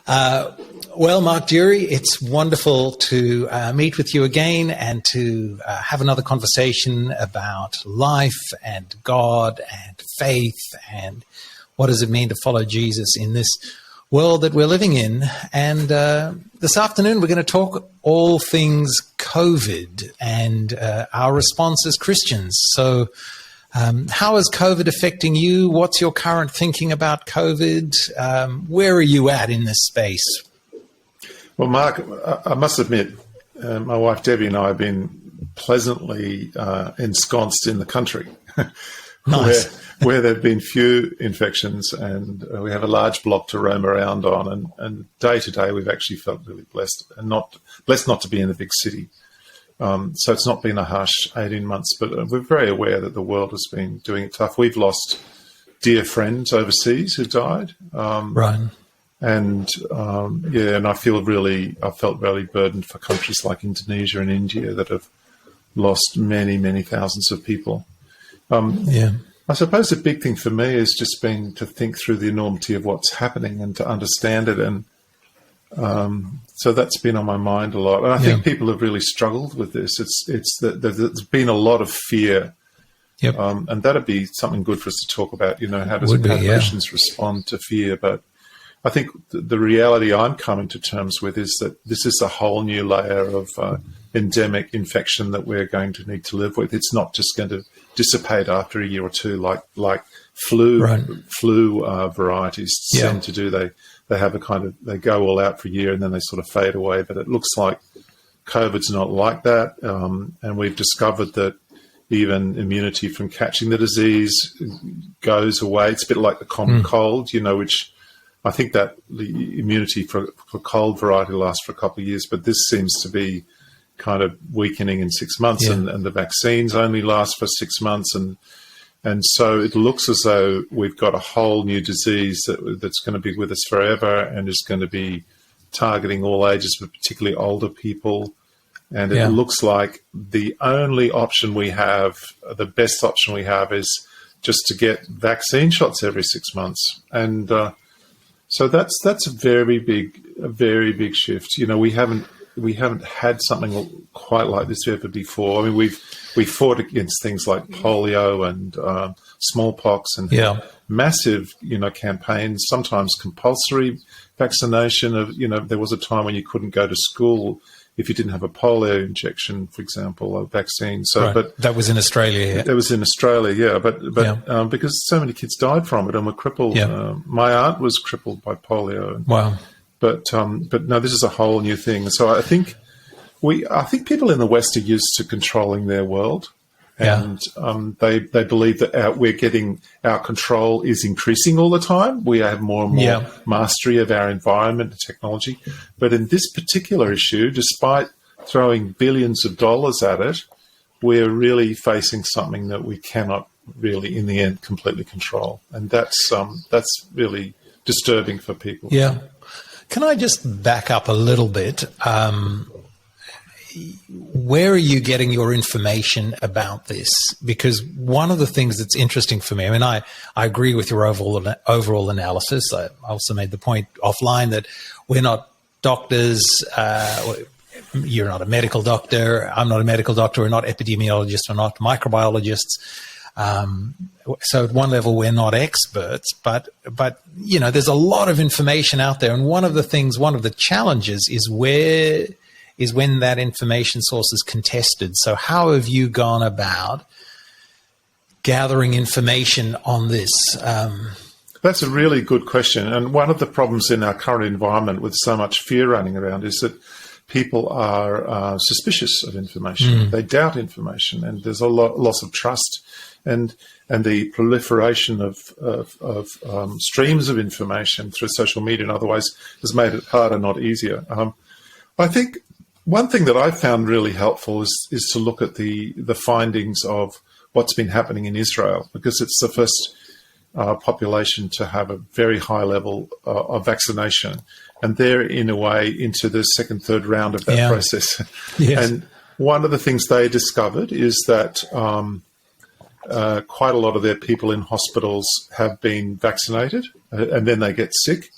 Well, Mark Durie, it's wonderful to meet with you again and to have another conversation about life and God and faith and what does it mean to follow Jesus in this world that we're living in. And this afternoon, we're going to talk all things COVID and our response as Christians. So how is COVID affecting you? What's your current thinking about COVID? Where are you at in this space? Well, Mark, I must admit, my wife Debbie and I have been pleasantly ensconced in the country. Nice. where there have been few infections, and we have a large block to roam around on, and day to day we've actually felt really blessed, and blessed not to be in the big city. So it's not been a harsh 18 months, but we're very aware that the world has been doing it tough. We've lost dear friends overseas who died. Right. And and I felt really burdened for countries like Indonesia and India that have lost many, many thousands of people. I suppose the big thing for me has just been to think through the enormity of what's happening and to understand it. And so that's been on my mind a lot. And I think people have really struggled with this. There's been a lot of fear. Yep. And that'd be something good for us to talk about, how Christians respond to fear. But I think the reality I'm coming to terms with is that this is a whole new layer of endemic infection that we're going to need to live with. It's not just going to dissipate after a year or two like flu varieties tend to do. They have they go all out for a year and then they sort of fade away. But it looks like COVID's not like that. And we've discovered that even immunity from catching the disease goes away. It's a bit like the common cold, which I think that the immunity for cold variety lasts for a couple of years, but this seems to be kind of weakening in 6 months, and the vaccines only last for 6 months, and so it looks as though we've got a whole new disease that's going to be with us forever and is going to be targeting all ages, but particularly older people. And it looks like the only option we have, the best option we have, is just to get vaccine shots every 6 months, and so that's a very big shift. We haven't had something quite like this ever before. I mean, we fought against things like polio and smallpox and massive, campaigns. Sometimes compulsory vaccination. There was a time when you couldn't go to school if you didn't have a polio injection, for example, a vaccine. So, but that was in Australia. That was in Australia, but because so many kids died from it and were crippled. My aunt was crippled by polio. Wow. But no, this is a whole new thing. So I think people in the West are used to controlling their world, and they believe that our control is increasing all the time. We have more and more mastery of our environment and technology. But in this particular issue, despite throwing billions of dollars at it, we're really facing something that we cannot really, in the end, completely control, and that's really disturbing for people. Yeah. Can I just back up a little bit? Where are you getting your information about this? Because one of the things that's interesting for me, I mean, I agree with your overall analysis. I also made the point offline that we're not doctors. You're not a medical doctor. I'm not a medical doctor. We're not epidemiologists. We're not microbiologists. So at one level, we're not experts, but there's a lot of information out there. And one of the challenges is when that information source is contested. So how have you gone about gathering information on this? That's a really good question. And one of the problems in our current environment with so much fear running around is that people are suspicious of information. They doubt information, and there's a loss of trust. And the proliferation of streams of information through social media and otherwise has made it harder, not easier. I think one thing that I found really helpful is to look at the findings of what's been happening in Israel, because it's the first population to have a very high level of vaccination, and they're in a way into the second, third round of that process. Yes. And one of the things they discovered is that quite a lot of their people in hospitals have been vaccinated, and then they get sick.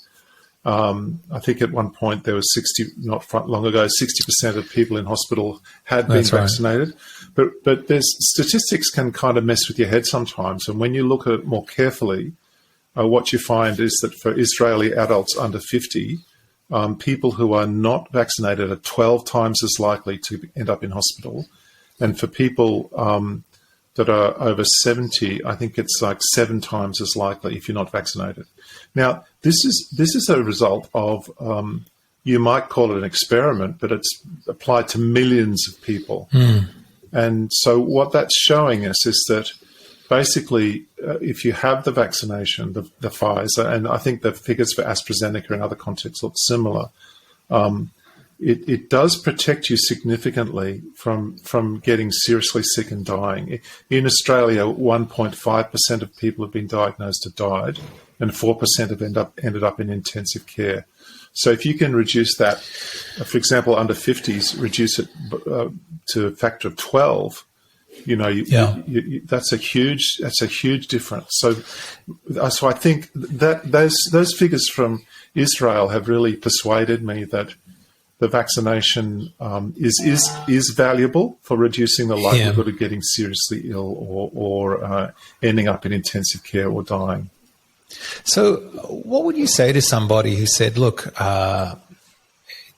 I think at one point there was 60% of people in hospital had been vaccinated. But there's statistics can kind of mess with your head sometimes. And when you look at it more carefully, what you find is that for Israeli adults under 50, people who are not vaccinated are 12 times as likely to end up in hospital. And for people that are over 70, I think it's like 7 times as likely if you're not vaccinated. Now, this is a result of, you might call it an experiment, but it's applied to millions of people. And so what that's showing us is that basically, if you have the vaccination, the Pfizer, and I think the figures for AstraZeneca and other contexts look similar, it does protect you significantly from getting seriously sick and dying. In Australia, 1.5% of people have been diagnosed have died, and 4% have ended up in intensive care. So if you can reduce that, for example, under 50s, reduce it to a factor of 12, that's a huge difference. So I think that those figures from Israel have really persuaded me that the vaccination is valuable for reducing the likelihood of getting seriously ill or ending up in intensive care or dying. So what would you say to somebody who said, look,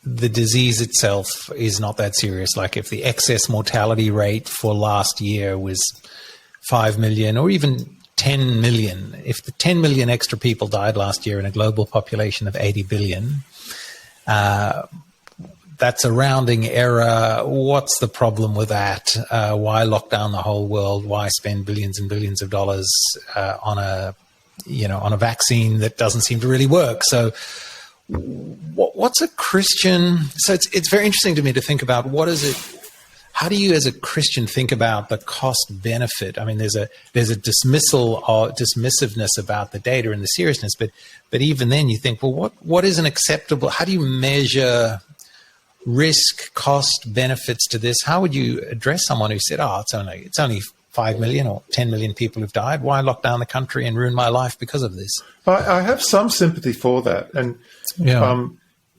the disease itself is not that serious? Like if the excess mortality rate for last year was 5 million or even 10 million, if the 10 million extra people died last year in a global population of 80 billion, that's a rounding error. What's the problem with that? Why lock down the whole world? Why spend billions and billions of dollars on a vaccine that doesn't seem to really work? So what's a Christian? So it's very interesting to me to think about what is it. How do you, as a Christian, think about the cost benefit? I mean, there's a dismissal or dismissiveness about the data and the seriousness, but even then, you think, well, what is an acceptable? How do you measure risk, cost, benefits to this? How would you address someone who said, "Oh, it's only 5 million or 10 million people who've died. Why lock down the country and ruin my life because of this?" I have some sympathy for that, and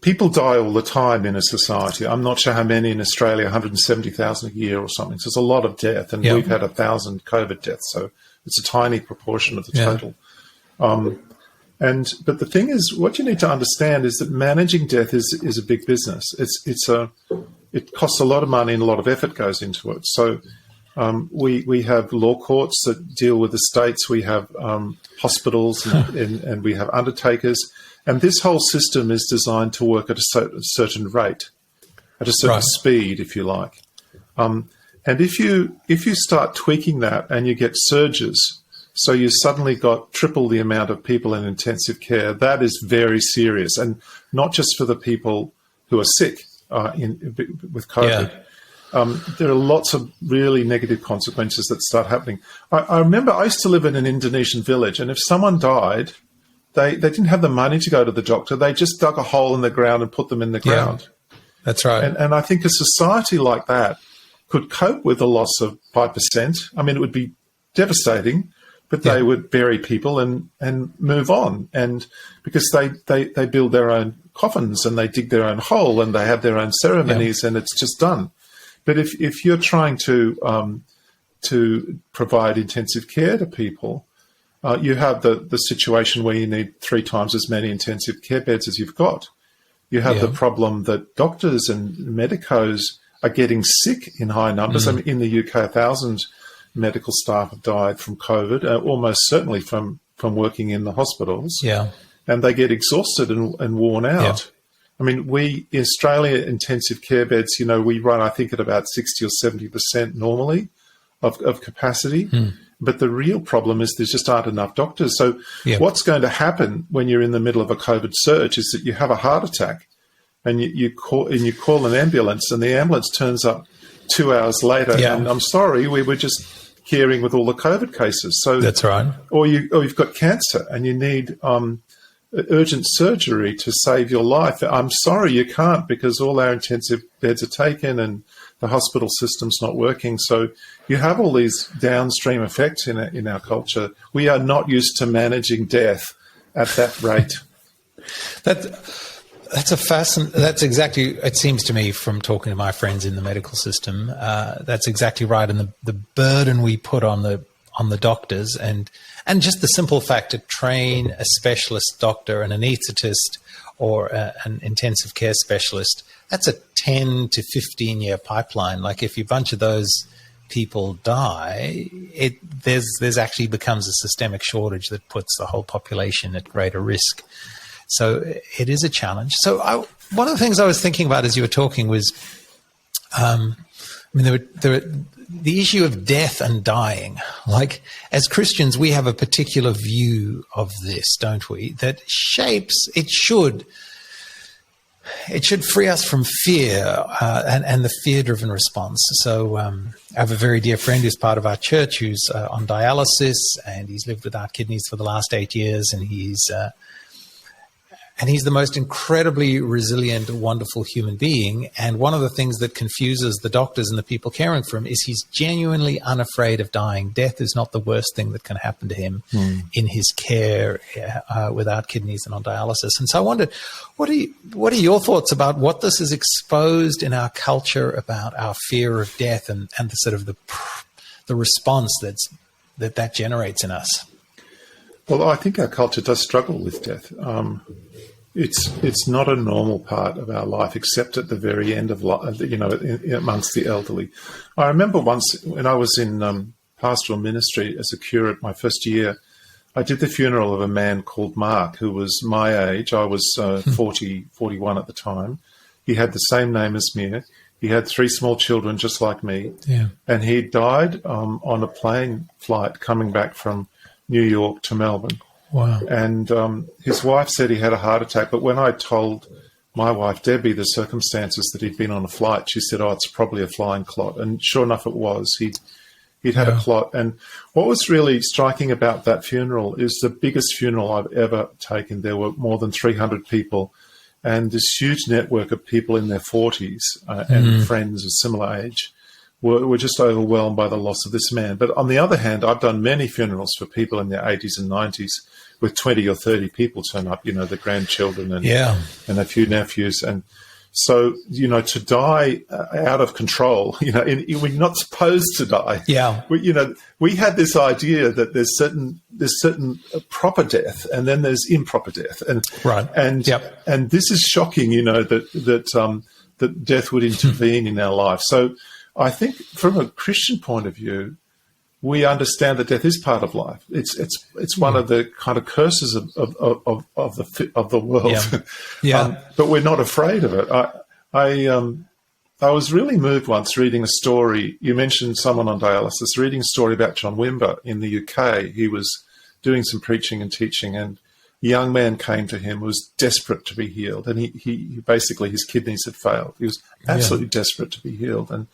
people die all the time in a society. I'm not sure how many in Australia, 170,000 a year or something. So it's a lot of death, and we've had 1,000 COVID deaths, so it's a tiny proportion of the total. But the thing is, what you need to understand is that managing death is a big business. It costs a lot of money and a lot of effort goes into it. So we have law courts that deal with the states. We have hospitals and we have undertakers. And this whole system is designed to work at a certain rate, at a certain speed, if you like. And if you start tweaking that and you get surges, so you suddenly got triple the amount of people in intensive care, that is very serious. And not just for the people who are sick with COVID. There are lots of really negative consequences that start happening. I remember I used to live in an Indonesian village, and if someone died, they didn't have the money to go to the doctor. They just dug a hole in the ground and put them in the ground. That's right. And I think a society like that could cope with a loss of 5%. I mean, it would be devastating, but they would bury people and move on. And because they build their own coffins and they dig their own hole and they have their own ceremonies and it's just done. But if you're trying to provide intensive care to people, you have the situation where you need 3 times as many intensive care beds as you've got. You have the problem that doctors and medicos are getting sick in high numbers. I mean, in the UK, 1,000 medical staff have died from COVID, almost certainly from working in the hospitals. And they get exhausted and worn out. I mean, in Australia, intensive care beds, we run, I think, at about 60 or 70% normally of capacity. But the real problem is there's just aren't enough doctors. So what's going to happen when you're in the middle of a COVID surge is that you have a heart attack and you call an ambulance and the ambulance turns up 2 hours later. And I'm sorry, we were just caring with all the COVID cases. So that's right. Or you've got cancer and you need urgent surgery to save your life. I'm sorry, you can't because all our intensive beds are taken and the hospital system's not working. So you have all these downstream effects in our culture. We are not used to managing death at that rate. That's exactly, it seems to me from talking to my friends in the medical system, that's exactly right. And the burden we put on the doctors and just the simple fact to train a specialist doctor, an anaesthetist or an intensive care specialist, that's a 10 to 15 year pipeline. Like if a bunch of those people die, there's actually becomes a systemic shortage that puts the whole population at greater risk. So it is a challenge. So one of the things I was thinking about as you were talking was, the issue of death and dying. Like as Christians, we have a particular view of this, don't we? That shapes, it should free us from fear and the fear-driven response. So I have a very dear friend who's part of our church who's on dialysis, and he's lived without kidneys for the last 8 years, and he's the most incredibly resilient, wonderful human being. And one of the things that confuses the doctors and the people caring for him is he's genuinely unafraid of dying. Death is not the worst thing that can happen to him in his care without kidneys and on dialysis. And so I wondered, what are your thoughts about what this has exposed in our culture about our fear of death and the sort of the response that generates in us? Well, I think our culture does struggle with death. It's not a normal part of our life, except at the very end of life, amongst the elderly. I remember once when I was in pastoral ministry as a curate, my first year, I did the funeral of a man called Mark, who was my age. I was 41 at the time. He had the same name as me. He had 3 small children, just like me. Yeah. And he died on a plane flight coming back from New York to Melbourne. Wow. And his wife said he had a heart attack, but when I told my wife, Debbie, the circumstances that he'd been on a flight, she said, oh, it's probably a flying clot. And sure enough, it was. He'd had a clot. And what was really striking about that funeral is the biggest funeral I've ever taken. There were more than 300 people, and this huge network of people in their 40s and friends of similar age were just overwhelmed by the loss of this man. But on the other hand, I've done many funerals for people in their 80s and 90s with 20 or 30 people turn up, the grandchildren and a few nephews. And so, to die out of control, we're not supposed to die. Yeah. We had this idea that there's certain proper death and then there's improper death. And right. And this is shocking, that death would intervene in our life. So I think from a Christian point of view, we understand that death is part of life. It's one of the kind of curses of the world. Yeah. But we're not afraid of it. I was really moved once reading a story. You mentioned someone on dialysis, reading a story about John Wimber in the UK. He was doing some preaching and teaching, and a young man came to him, was desperate to be healed, and he basically his kidneys had failed. He was absolutely desperate to be healed, and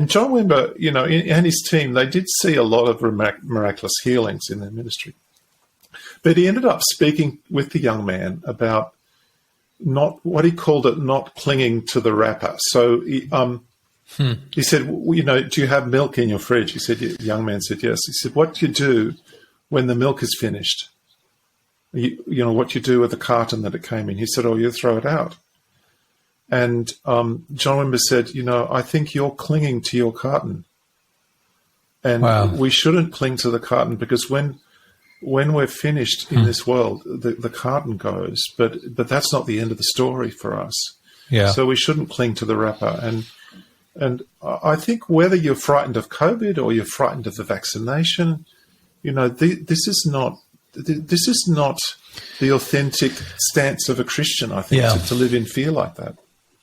John Wimber, and his team, they did see a lot of miraculous healings in their ministry. But he ended up speaking with the young man about not clinging to the wrapper. So he said, do you have milk in your fridge? He said, the young man said, yes. He said, what do you do when the milk is finished? What do you do with the carton that it came in? He said, you throw it out. And John Wimber said, I think you're clinging to your carton. And we shouldn't cling to the carton, because when we're finished in this world, the carton goes. But that's not the end of the story for us. Yeah. So we shouldn't cling to the wrapper. And I think whether you're frightened of COVID or you're frightened of the vaccination, this is not the authentic stance of a Christian, I think, to live in fear like that.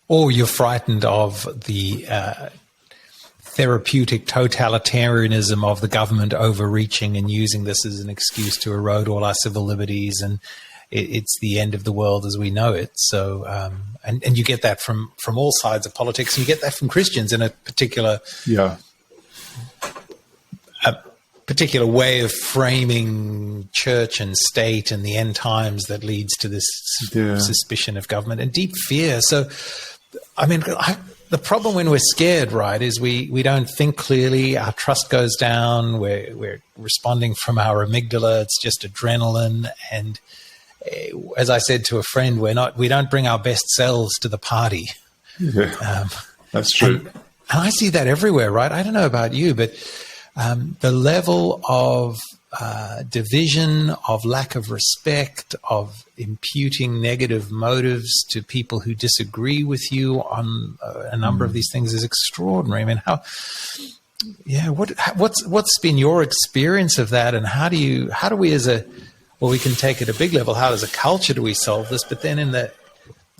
Or you're frightened of the therapeutic totalitarianism of the government overreaching and using this as an excuse to erode all our civil liberties, and it's the end of the world as we know it. So, and you get that from all sides of politics, and you get that from Christians in a particular particular way of framing church and state and the end times that leads to this suspicion of government and deep fear. So, the problem when we're scared, right, is we don't think clearly. Our trust goes down. We're responding from our amygdala. It's just adrenaline, and as I said to a friend, we don't bring our best selves to the party. Yeah, that's true. And I see that everywhere, right? I don't know about you, but the level of division, of lack of respect, of imputing negative motives to people who disagree with you on a number of these things is extraordinary. I mean, what's been your experience of that, and how do we we can take it a big level. How as a culture do we solve this? But then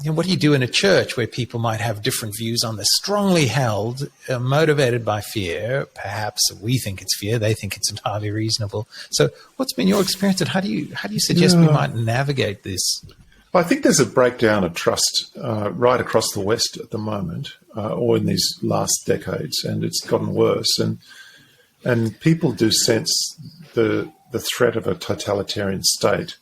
what do you do in a church where people might have different views on this, strongly held, motivated by fear? Perhaps we think it's fear, they think it's entirely reasonable. So what's been your experience, and how do you suggest we might navigate this? I think there's a breakdown of trust right across the West at the moment, or in these last decades, and it's gotten worse. And people do sense the threat of a totalitarian state,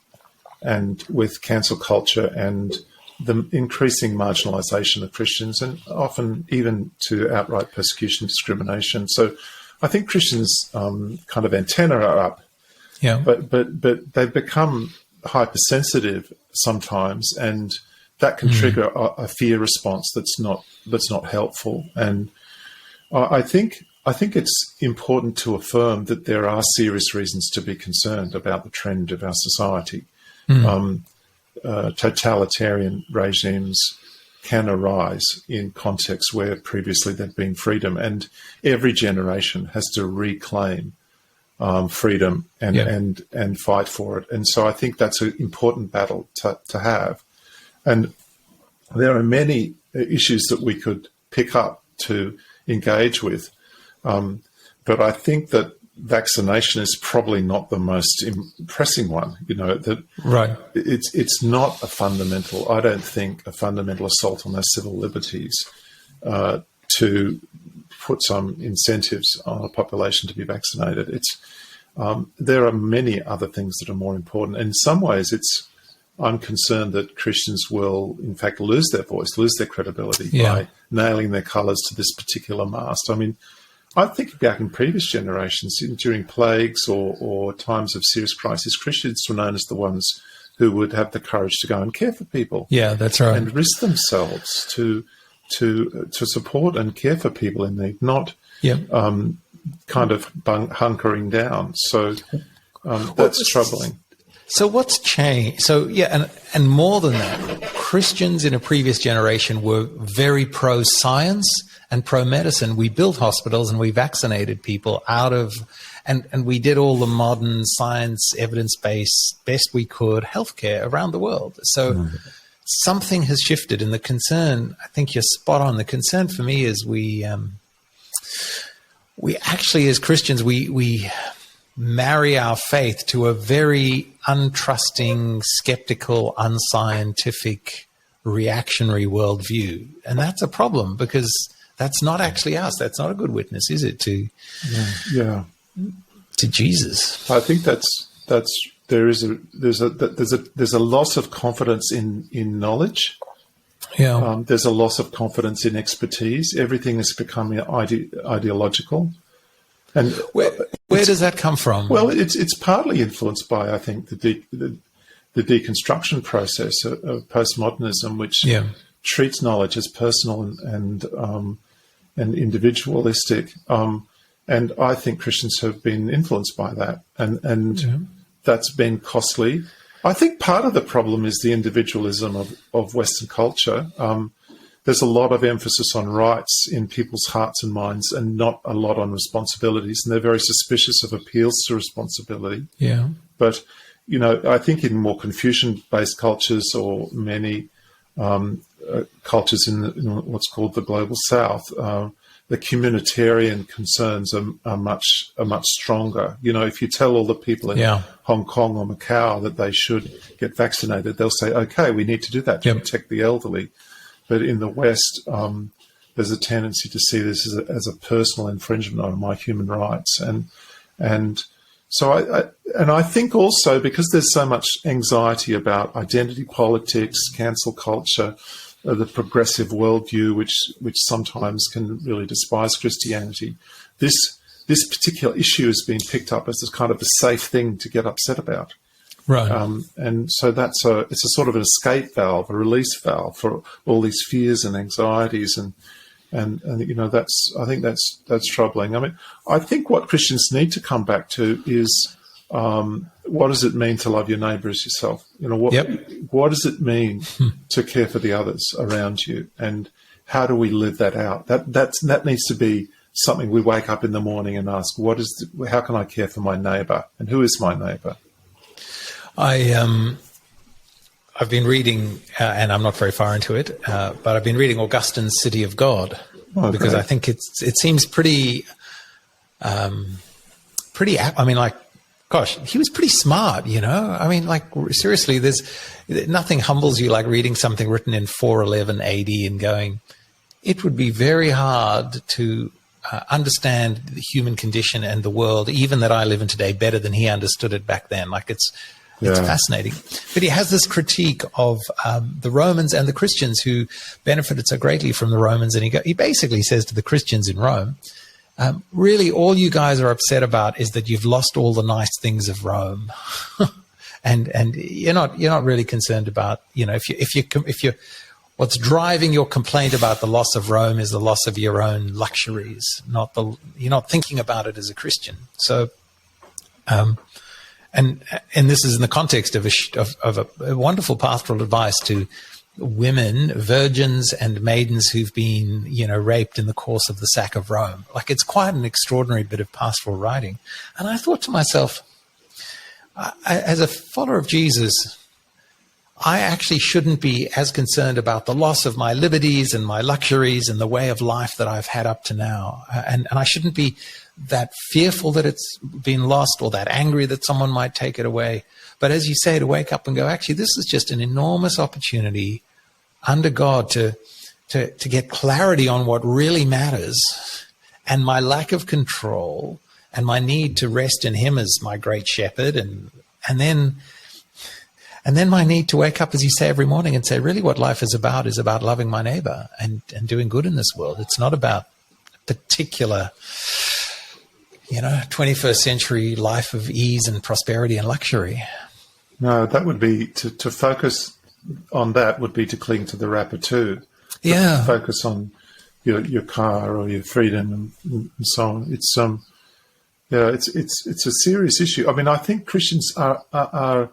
and with cancel culture and the increasing marginalisation of Christians, and often even to outright persecution, discrimination. So I think Christians' kind of antennae are up, but they've become hypersensitive sometimes, and that can trigger a fear response that's not helpful. And I think it's important to affirm that there are serious reasons to be concerned about the trend of our society. Totalitarian regimes can arise in contexts where previously there'd been freedom, and every generation has to reclaim freedom and fight for it. And so I think that's an important battle to have. And there are many issues that we could pick up to engage with. But I think that vaccination is probably not the most pressing one. Right. It's not a fundamental, I don't think, a fundamental assault on our civil liberties to put some incentives on a population to be vaccinated. There are many other things that are more important. And in some ways, I'm concerned that Christians will, in fact, lose their voice, lose their credibility by nailing their colours to this particular mast. I mean, I think back in previous generations, during plagues or times of serious crisis, Christians were known as the ones who would have the courage to go and care for people. Yeah, that's right. And risk themselves to support and care for people in need, not kind of hunkering down. So that's troubling. So what's changed? So and more than that, Christians in a previous generation were very pro-science and pro-medicine. We built hospitals and we vaccinated people out of, and we did all the modern science, evidence-based, best we could, healthcare around the world. So something has shifted, and the concern, I think you're spot on. The concern for me is we actually, as Christians, we marry our faith to a very untrusting, skeptical, unscientific, reactionary worldview. And that's a problem, because that's not actually us. That's not a good witness, is it, to Jesus? I think there's a loss of confidence in knowledge. Yeah. There's a loss of confidence in expertise. Everything is becoming ideological. And where does that come from? Well, it's partly influenced by, I think, the deconstruction process of postmodernism, which treats knowledge as personal and individualistic. And I think Christians have been influenced by that, and that's been costly. I think part of the problem is the individualism of Western culture. There's a lot of emphasis on rights in people's hearts and minds, and not a lot on responsibilities. And they're very suspicious of appeals to responsibility. Yeah. But, I think in more Confucian-based cultures, or many cultures in what's called the Global South, the communitarian concerns are much stronger. If you tell all the people in Hong Kong or Macau that they should get vaccinated, they'll say, okay, we need to do that to protect the elderly. But in the West, there's a tendency to see this as a personal infringement on my human rights, and so I think also, because there's so much anxiety about identity politics, cancel culture, the progressive worldview, which sometimes can really despise Christianity, this particular issue has been picked up as kind of a safe thing to get upset about. Right. And so it's a sort of an escape valve, a release valve for all these fears and anxieties, and I think that's troubling. I mean, I think what Christians need to come back to is what does it mean to love your neighbour as yourself? What does it mean to care for the others around you, and how do we live that out? That needs to be something we wake up in the morning and ask, how can I care for my neighbour, and who is my neighbour? I've been reading, and I'm not very far into it, but I've been reading Augustine's City of God, because I think it seems pretty. I mean, like, gosh, he was pretty smart, I mean, like, seriously, there's nothing humbles you like reading something written in 411 AD and going, it would be very hard to understand the human condition and the world, even that I live in today, better than he understood it back then. Like, it's fascinating. But he has this critique of the Romans and the Christians who benefited so greatly from the Romans. And he basically says to the Christians in Rome, really, all you guys are upset about is that you've lost all the nice things of Rome. and you're not really concerned about, if you what's driving your complaint about the loss of Rome is the loss of your own luxuries, you're not thinking about it as a Christian. So, and this is in the context of a wonderful pastoral advice to women, virgins and maidens who've been, raped in the course of the sack of Rome. Like, it's quite an extraordinary bit of pastoral writing. And I thought to myself, as a follower of Jesus, I actually shouldn't be as concerned about the loss of my liberties and my luxuries and the way of life that I've had up to now. And I shouldn't be that fearful that it's been lost or that angry that someone might take it away. But as you say, to wake up and go, actually, this is just an enormous opportunity under God to get clarity on what really matters, and my lack of control and my need to rest in him as my great shepherd. And then my need to wake up, as you say, every morning and say, really what life is about loving my neighbor and doing good in this world. It's not about a particular 21st century life of ease and prosperity and luxury. No, that would be to focus on that would be to cling to the wrapper too. Yeah. To focus on your car or your freedom and so on. It's it's a serious issue. I mean, I think Christians are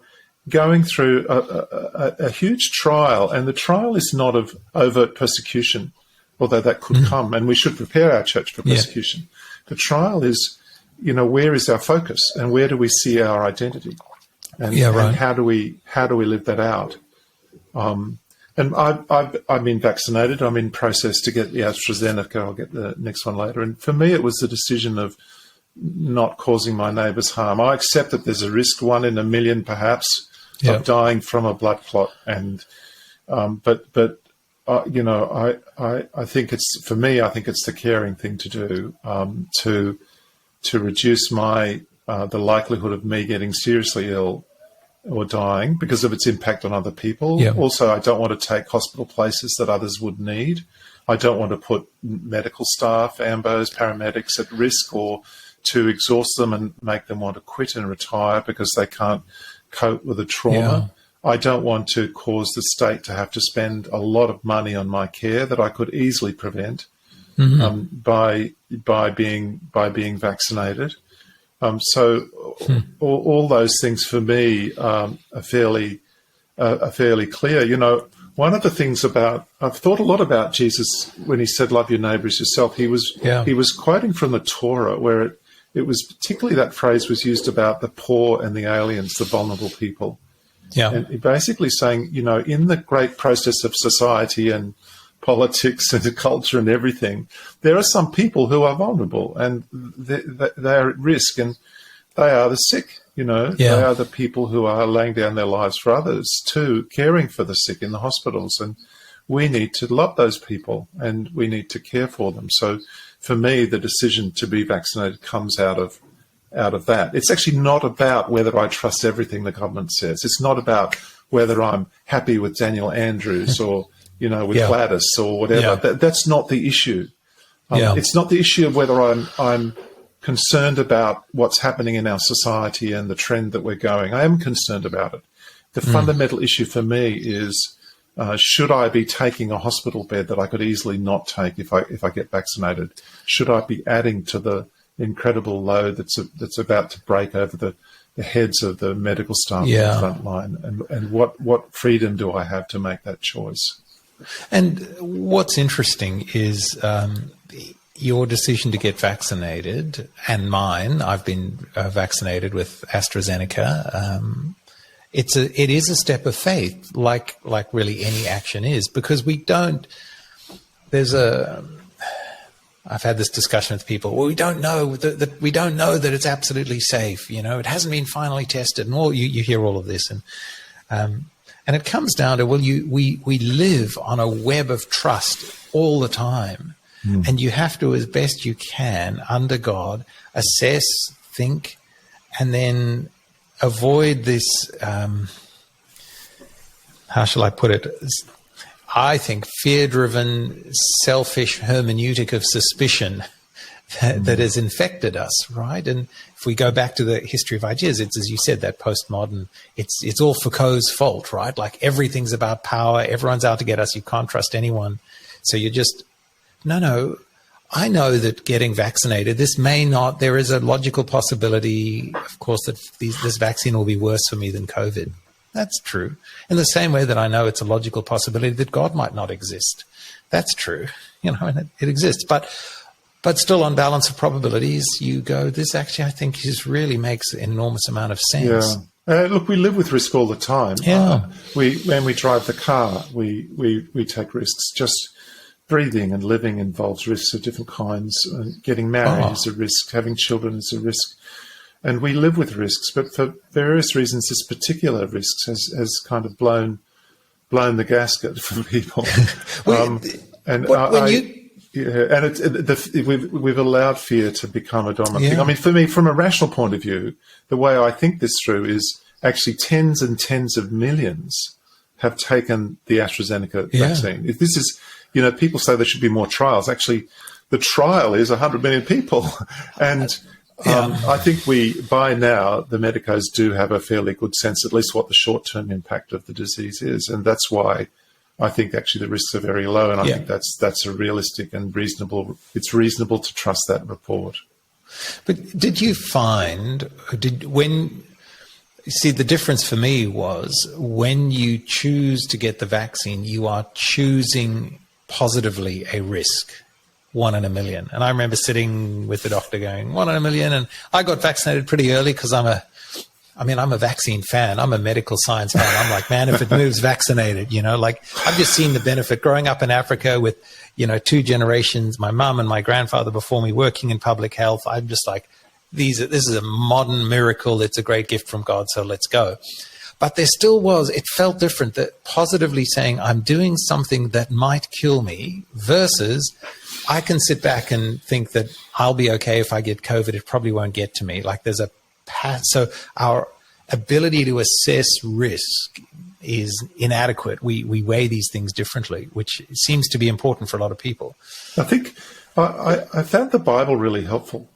going through a huge trial, and the trial is not of overt persecution, although that could come, and we should prepare our church for persecution. Yeah. The trial is, where is our focus, and where do we see our identity, and how do we live that out? And I've been vaccinated. I'm in process to get the AstraZeneca. I'll get the next one later. And for me, it was the decision of not causing my neighbours harm. I accept that there's a risk, 1 in a million perhaps, of dying from a blood clot. And I think it's, for me, I think it's the caring thing to do, to reduce the likelihood of me getting seriously ill or dying because of its impact on other people. Yeah. Also, I don't want to take hospital places that others would need. I don't want to put medical staff, ambos, paramedics at risk, or to exhaust them and make them want to quit and retire because they can't cope with the trauma. Yeah. I don't want to cause the state to have to spend a lot of money on my care that I could easily prevent by being vaccinated. So all those things for me are fairly clear. One of the things I've thought a lot about Jesus when he said, "Love your neighbour as yourself." He was quoting from the Torah, where it was particularly that phrase was used about the poor and the aliens, the vulnerable people. Yeah, and basically saying, in the great process of society and politics and culture and everything, there are some people who are vulnerable and they are at risk, and they are the sick. They are the people who are laying down their lives for others too, caring for the sick in the hospitals, and we need to love those people and we need to care for them. So for me, the decision to be vaccinated comes out of that. It's actually not about whether I trust everything the government says. It's not about whether I'm happy with Daniel Andrews or with Gladys or whatever. Yeah. That's not the issue. It's not the issue of whether I'm concerned about what's happening in our society and the trend that we're going. I am concerned about it. The fundamental issue for me is, should I be taking a hospital bed that I could easily not take if I get vaccinated? Should I be adding to the incredible load that's about to break over the heads of the medical staff on the front line? And what freedom do I have to make that choice? And what's interesting is your decision to get vaccinated and mine. I've been vaccinated with AstraZeneca. It is a step of faith, like really any action is, because I've had this discussion with people. Well, we don't know that it's absolutely safe. It hasn't been finally tested, and you hear all of this, and it comes down to, we live on a web of trust all the time, and you have to, as best you can, under God, assess, think, and then avoid this. How shall I put it? I think fear-driven, selfish hermeneutic of suspicion that has infected us, right? And if we go back to the history of ideas, it's, as you said, that postmodern, it's all Foucault's fault, right? Like everything's about power, everyone's out to get us, you can't trust anyone. So you're just, no, I know that getting vaccinated, there is a logical possibility, of course, that this vaccine will be worse for me than COVID. That's true. In the same way that I know it's a logical possibility that God might not exist. That's true. And it exists. But still, on balance of probabilities, you go, this actually, I think, really makes an enormous amount of sense. Yeah. Look, we live with risk all the time. Yeah. When we drive the car, we take risks. Just breathing and living involves risks of different kinds. Getting married is a risk. Having children is a risk. And we live with risks, but for various reasons, this particular risk has kind of blown the gasket for people. We've allowed fear to become a dominant thing. I mean, for me, from a rational point of view, the way I think this through is actually tens and tens of millions have taken the AstraZeneca vaccine. If this is, people say there should be more trials. Actually, the trial is 100 million people, and I think by now, the medicos do have a fairly good sense, at least what the short-term impact of the disease is. And that's why I think actually the risks are very low. And I think that's a realistic and reasonable, it's reasonable to trust that report. But did you find, see, the difference for me was when you choose to get the vaccine, you are choosing positively a risk. 1 in a million. And I remember sitting with the doctor going, 1 in a million. And I got vaccinated pretty early because I'm a vaccine fan. I'm a medical science fan. I'm like, man, if it moves, vaccinated, like I've just seen the benefit growing up in Africa with, 2 generations, my mum and my grandfather before me working in public health. I'm just like, this is a modern miracle. It's a great gift from God. So let's go. But there still it felt different, that positively saying I'm doing something that might kill me versus I can sit back and think that I'll be okay if I get COVID. It probably won't get to me. Like there's a path. So our ability to assess risk is inadequate. We weigh these things differently, which seems to be important for a lot of people. I think I found the Bible really helpful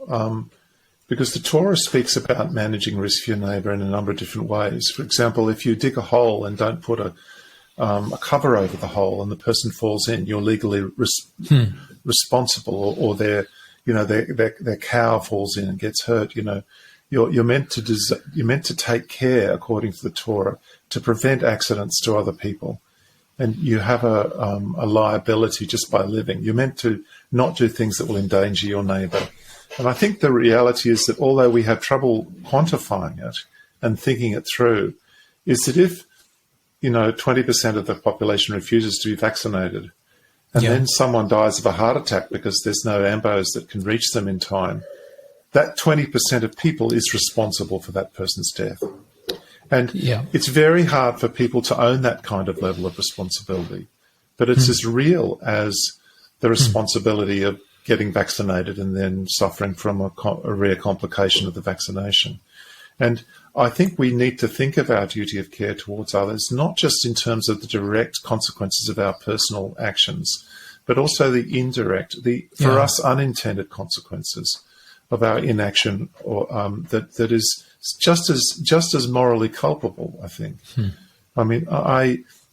because the Torah speaks about managing risk for your neighbour in a number of different ways. For example, if you dig a hole and don't put a cover over the hole and the person falls in, you're legally responsible, or their cow falls in and gets hurt. You're meant to take care, according to the Torah, to prevent accidents to other people, and you have a liability just by living. You're meant to not do things that will endanger your neighbour. And I think the reality is that although we have trouble quantifying it and thinking it through, is that if 20% of the population refuses to be vaccinated, and then someone dies of a heart attack because there's no ambos that can reach them in time, that 20% of people is responsible for that person's death. And it's very hard for people to own that kind of level of responsibility, but it's as real as the responsibility of getting vaccinated and then suffering from a rare complication of the vaccination. And I think we need to think of our duty of care towards others, not just in terms of the direct consequences of our personal actions, but also the indirect, for us, unintended consequences our inaction, or that is just as morally culpable, I think. I mean,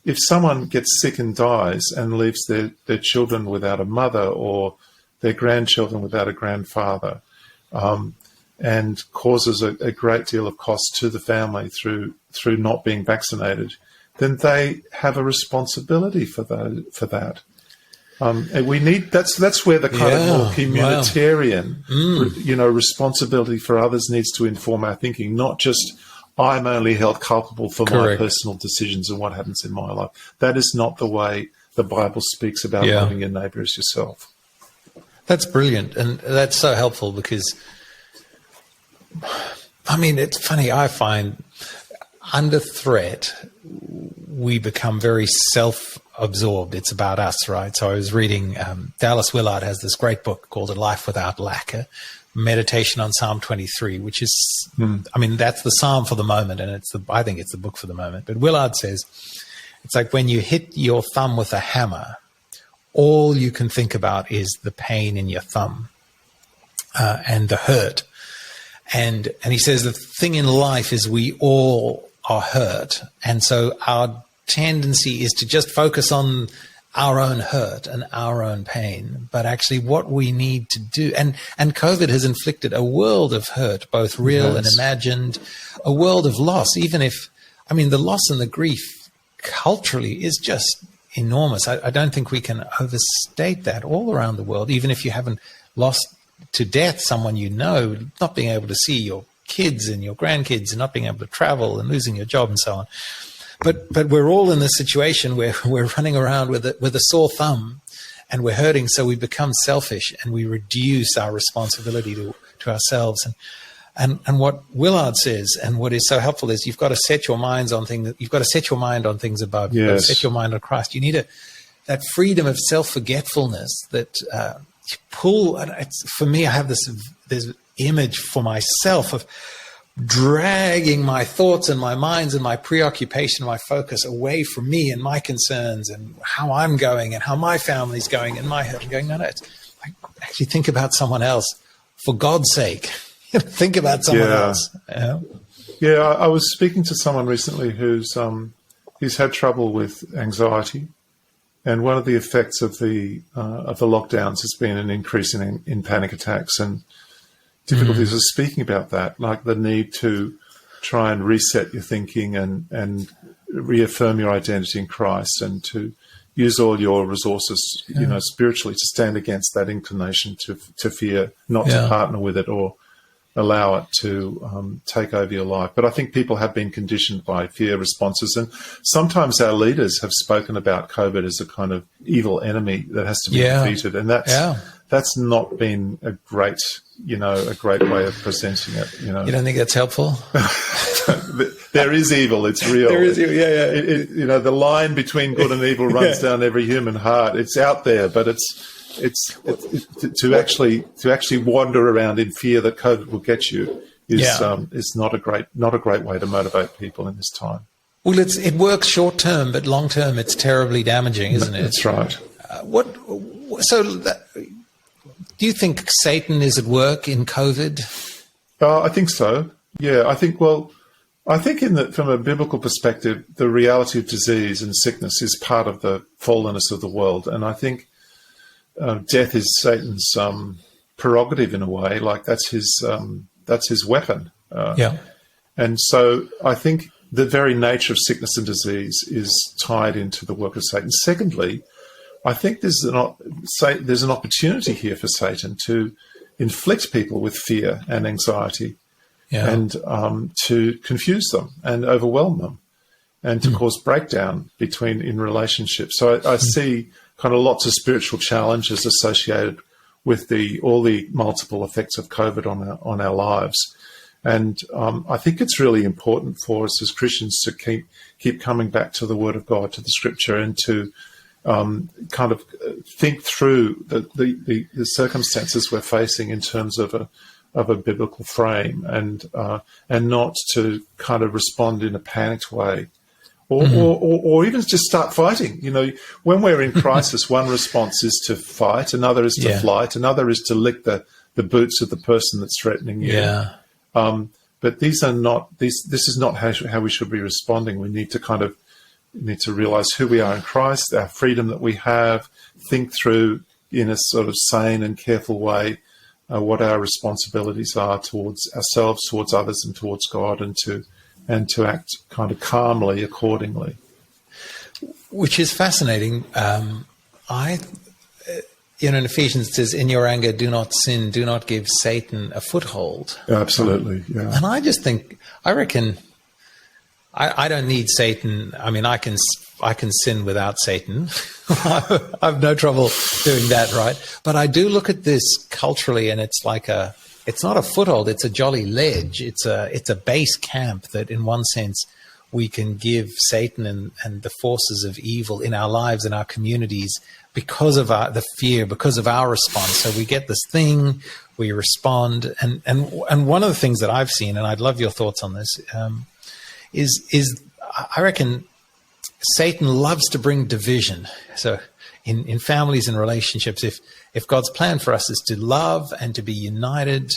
if someone gets sick and dies and leaves their children without a mother, or their grandchildren without a grandfather, and causes a great deal of cost to the family through not being vaccinated, then they have a responsibility for that. And we need that's where the kind of more communitarian, responsibility for others needs to inform our thinking. Not just I'm only held culpable for my personal decisions and what happens in my life. That is not the way the Bible speaks about loving your neighbour as yourself. That's brilliant, and that's so helpful because, I mean, it's funny. I find under threat, we become very self-absorbed. It's about us, right? So I was reading, Dallas Willard has this great book called A Life Without Lack, a meditation on Psalm 23, which is, I mean, that's the psalm for the moment, and I think it's the book for the moment. But Willard says, it's like when you hit your thumb with a hammer, all you can think about is the pain in your thumb and the hurt. And he says the thing in life is we all are hurt. And so our tendency is to just focus on our own hurt and our own pain. But actually what we need to do, and COVID has inflicted a world of hurt, both real and imagined, a world of loss, even if, I mean, the loss and the grief culturally is just enormous. I don't think we can overstate that all around the world, even if you haven't lost to death someone you know, not being able to see your kids and your grandkids and not being able to travel and losing your job and so on. But we're all in this situation where we're running around with a sore thumb and we're hurting, so we become selfish and we reduce our responsibility to ourselves. And what Willard says, and what is so helpful, is you've got to set your minds on things. You've got to set your mind on things above. You've got to set your mind on Christ. You need that freedom of self-forgetfulness that pull. For me, I have this image for myself of dragging my thoughts and my minds and my preoccupation, my focus away from me and my concerns and how I'm going and how my family's going and my hurt. Going, no, it's like, actually think about someone else, for God's sake. Think about someone else. Yeah, I was speaking to someone recently who's he's had trouble with anxiety, and one of the effects of the lockdowns has been an increase in panic attacks and difficulties of speaking about that, like the need to try and reset your thinking and reaffirm your identity in Christ, and to use all your resources, spiritually, to stand against that inclination to fear, not to partner with it or allow it to take over your life. But I think people have been conditioned by fear responses, and sometimes our leaders have spoken about COVID as a kind of evil enemy that has to be defeated, and that's not been a great way of presenting it. You don't think that's helpful? There is evil. It's real. There is evil. The line between good and evil runs down every human heart. It's out there, but it's to actually wander around in fear that COVID will get you is not a great way to motivate people in this time. Well, it works short term, but long term it's terribly damaging, isn't it? That's right. Do you think Satan is at work in COVID? I think so. Yeah, I think from a biblical perspective, the reality of disease and sickness is part of the fallenness of the world, and I think death is Satan's prerogative in a way. Like that's his weapon. And so I think the very nature of sickness and disease is tied into the work of Satan. Secondly, I think there's an opportunity here for Satan to inflict people with fear and anxiety, and to confuse them and overwhelm them, and to cause breakdown in relationships. So I see kind of lots of spiritual challenges associated with all the multiple effects of COVID on our lives. And I think it's really important for us as Christians to keep coming back to the Word of God, to the Scripture, and to kind of think through the circumstances we're facing in terms of a biblical frame, and not to kind of respond in a panicked way, or even just start fighting. When we're in crisis, one response is to fight, another is to flight, another is to lick the the boots of the person that's threatening you. Yeah. But these are not this is not how we should be responding. We need to realize who we are in Christ, our freedom that we have, think through in a sort of sane and careful way what our responsibilities are towards ourselves, towards others, and towards God, and to act kind of calmly accordingly. Which is fascinating. In Ephesians it says, "In your anger, do not sin, do not give Satan a foothold." Absolutely, yeah. And I reckon, I don't need Satan. I mean, I can sin without Satan. I have no trouble doing that, right? But I do look at this culturally, and it's it's not a foothold; it's a jolly ledge. It's a base camp that, in one sense, we can give Satan and the forces of evil in our lives and our communities because of the fear, because of our response. So we get this thing, we respond, and one of the things that I've seen, and I'd love your thoughts on this, is I reckon Satan loves to bring division. So in families and relationships, if God's plan for us is to love and to be united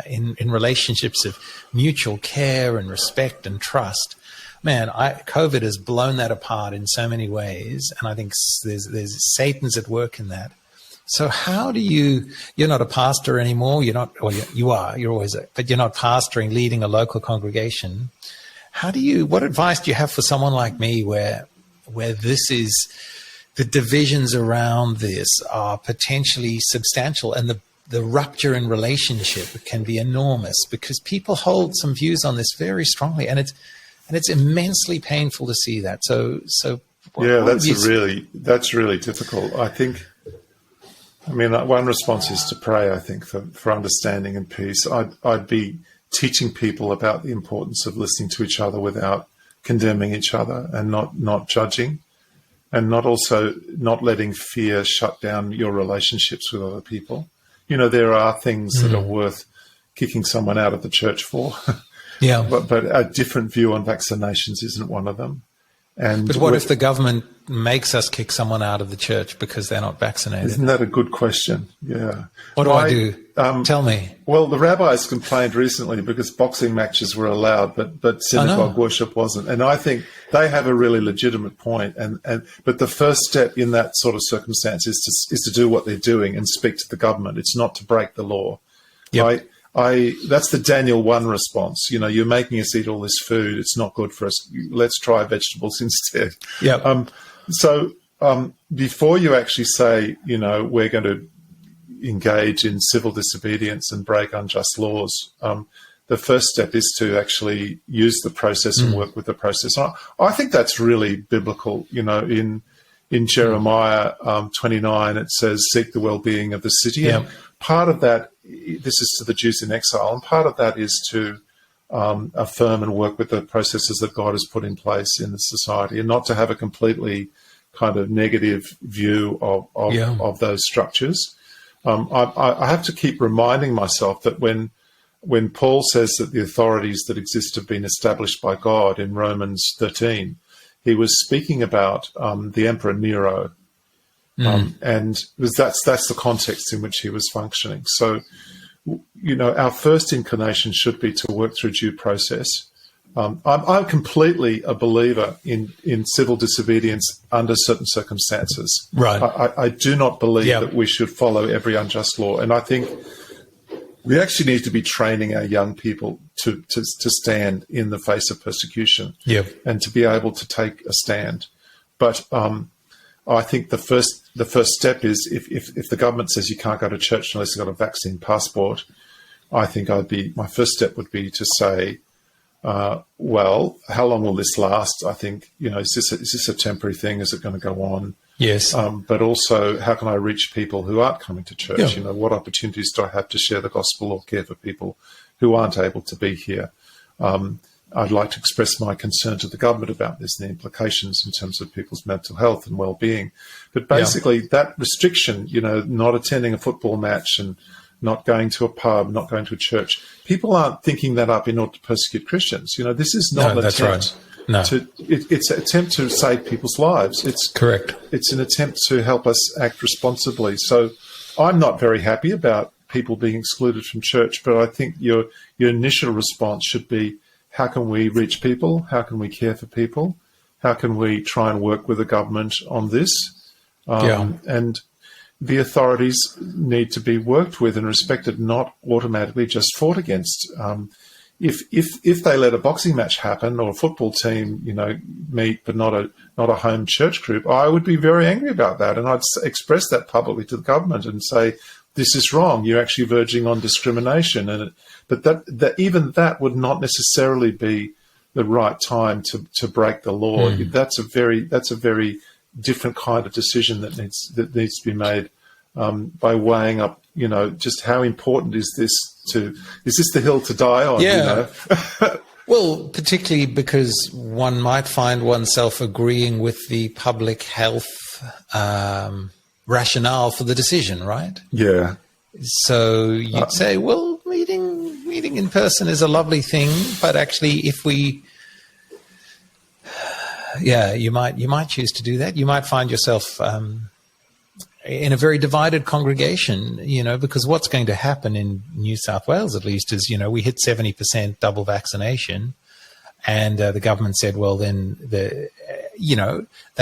in relationships of mutual care and respect and trust, man, COVID has blown that apart in so many ways, and I think there's Satan's at work in that. So how do you're not a pastor anymore, you're always but you're not pastoring, leading a local congregation. What advice do you have for someone like me where this is, the divisions around this are potentially substantial, and the rupture in relationship can be enormous because people hold some views on this very strongly, and it's immensely painful to see that. So that's really difficult. I mean, one response is to pray, I think, for understanding and peace. I'd be teaching people about the importance of listening to each other without condemning each other, and not judging, and not letting fear shut down your relationships with other people. There are things that are worth kicking someone out of the church for. Yeah. But a different view on vaccinations isn't one of them. But what if the government makes us kick someone out of the church because they're not vaccinated? Isn't that a good question? Yeah. What do I do? Tell me. Well, the rabbis complained recently because boxing matches were allowed, but synagogue worship wasn't. And I think they have a really legitimate point. But the first step in that sort of circumstance is to do what they're doing and speak to the government. It's not to break the law. Yep. That's the Daniel 1 response. You're making us eat all this food. It's not good for us. Let's try vegetables instead. Yeah. So before you actually say, we're going to engage in civil disobedience and break unjust laws, the first step is to actually use the process and work with the process. I think that's really biblical. In Jeremiah 29, it says, "Seek the well-being of the city." Yeah. And part of that, this is to the Jews in exile, and part of that is to affirm and work with the processes that God has put in place in the society, and not to have a completely kind of negative view of those structures. I have to keep reminding myself that when Paul says that the authorities that exist have been established by God in Romans 13, he was speaking about the Emperor Nero. And that's the context in which he was functioning. So, our first inclination should be to work through due process. I'm completely a believer in civil disobedience under certain circumstances. Right. I do not believe that we should follow every unjust law. And I think we actually need to be training our young people to stand in the face of persecution and to be able to take a stand. But I think the first step is if the government says you can't go to church unless you've got a vaccine passport, I think my first step would be to say, well, how long will this last? I think, is this a temporary thing? Is it going to go on? Yes. But also, how can I reach people who aren't coming to church? Yeah. What opportunities do I have to share the gospel or care for people who aren't able to be here? I'd like to express my concern to the government about this and the implications in terms of people's mental health and well-being. But basically, that restriction, not attending a football match and not going to a pub, not going to a church, people aren't thinking that up in order to persecute Christians. This is not an attempt. No. It's an attempt to save people's lives. It's correct. It's an attempt to help us act responsibly. So I'm not very happy about people being excluded from church, but I think your initial response should be, how can we reach people? How can we care for people? How can we try and work with the government on this? And the authorities need to be worked with and respected, not automatically just fought against. If they let a boxing match happen or a football team, meet, but not a home church group, I would be very angry about that, and I'd express that publicly to the government and say, this is wrong. You're actually verging on discrimination, but that even that would not necessarily be the right time to break the law. That's a very different kind of decision that needs to be made by weighing up, just how important is this the hill to die on? Yeah. Well, particularly because one might find oneself agreeing with the public health rationale for the decision, right? Yeah. So you'd say, well, meeting in person is a lovely thing, but actually, if we, you might choose to do that. You might find yourself in a very divided congregation, because what's going to happen in New South Wales, at least, is, we hit 70% double vaccination, and the government said, well, then they